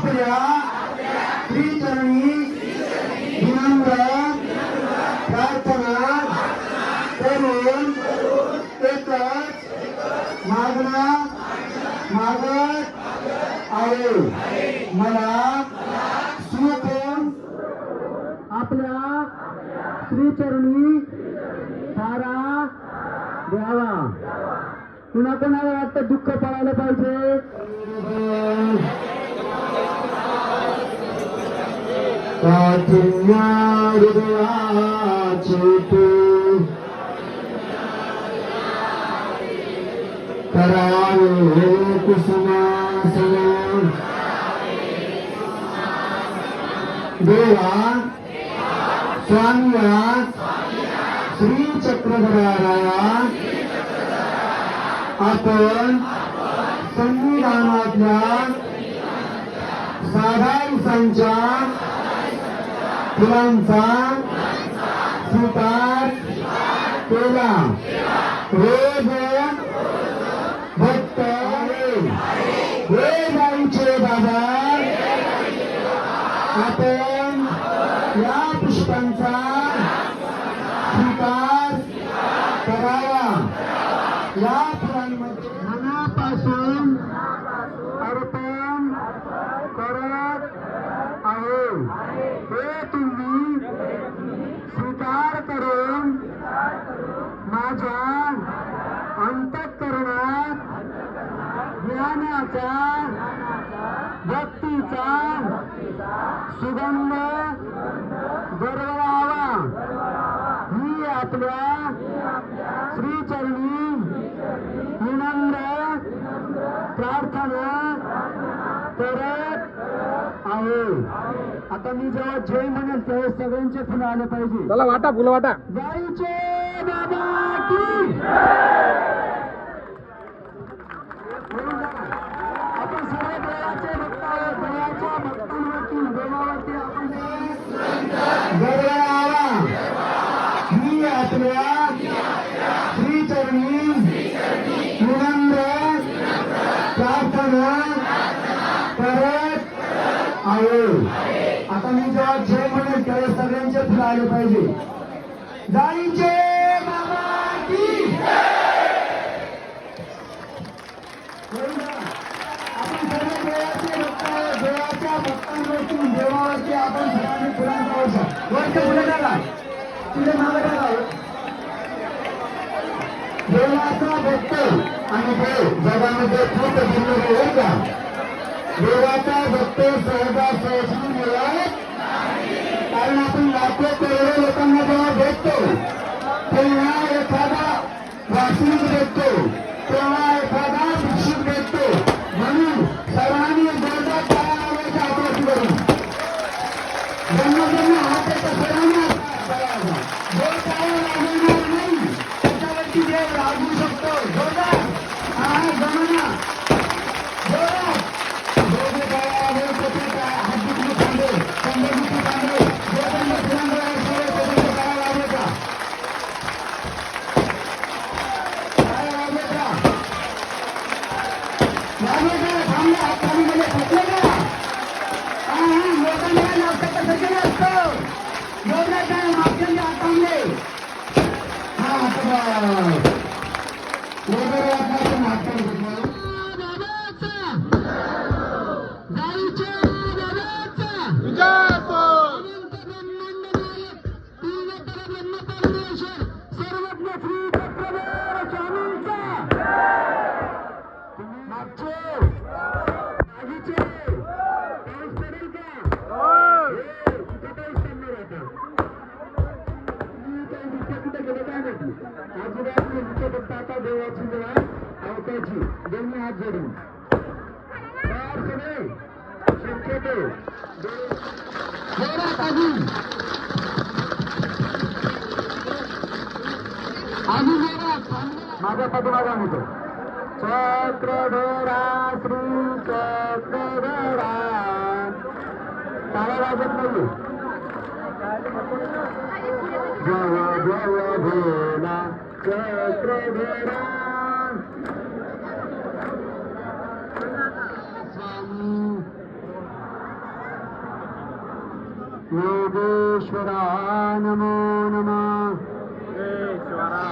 आपल्या श्रीचरणी विनम्र प्रार्थना करून एकच मागणं मागत आहे, मला सुखून आपल्या श्रीचरणी तारा द्यावा. कुणाकोणाला वाटतं दुःख पडायला पाहिजे? काठिण्या हृदयाचे तू करावे कुसुमासन देवा स्वामिया श्री चक्रधराया आपण संविधानातल्या साधाईसांच्या फुलांचा स्वीकार केला. रोज भक्त हे गाईचे बाबा आपण या पुष्पांचा स्वीकार करावा. या फुलांमध्ये मनापासून अर्पण करत आहे. हे तुम्ही स्वीकार करून माझ्या अंतःकरणात ज्ञानाचा भक्तीचा सुगंध दरवळावा. मी आपल्या श्रीचरणी विनम्र प्रार्थना करत आहे. आता मी जेव्हा जय म्हणेल तेव्हा सगळ्यांचे फुलं आले पाहिजे. चला वाटा फुलं वाटा. गाईचे बाबा की आपण सर्व देवाचे भक्त आहोत. देवाच्या भक्तांवरती देवावरती आपण गरवावा. मी आपल्या श्रीचरणी विनम्र प्रार्थना करत आहे. आता मी जेव्हा जय म्हणेल तेव्हा सगळ्यांचे फुलं आले पाहिजे. गाईचे बाबा की आपण सर्व देवाचे भक्त आहोत. देवाच्या भक्तांवरती देवावरती आपण सर्वांनी फुलांचा वर्ष फुलं टाका. तुझे नाव टाका. देवाचा भक्त आणि देव जगामध्ये खूप भिन्न होईल का? देवाचा भक्त सहजासहजी मिळत, कारण आपण लाखो करोडो लोकांना जेव्हा भेटतो तेव्हा एखादा वासिक भेटतो, तेव्हा एखादा शिक्षक भेटतो. म्हणून सर्वांनी जोरदार टाळ्या लावायच्या हातावरती करून ज्यांना हात येतो सर्वांनी जो टाळ्या लावणार नाही त्याच्यावरती देव रागू शकतो. जोरदार हा जमाना जोरात दोघे टाळ्या लावेल त्याचे हात दुखले थांबे कंबर दुखी थांबे जोरांना फिरांना सगळे त्याचे टाळ्या लावायचा. टाळ्या लावायचा लावायचा थांबले हात खाली गेले फसले का? लोकांना लावतात तर सगळे असतो. जोरदार टाळ्या मागच्या हात थांबले. हा आता वगैरे वाटण्याचं नाटक घेतलं. देवाची जवळ अवताची दोन्ही हात जोडून शक्यतो माझ्या पाठीमागा म्हणतो चक्रधरा श्री चक्रधरा. टाळा वाजत नाही. जय जय भोला चक्रधरा स्वामी योगेश्वरा नमो नमः. योगेश्वरा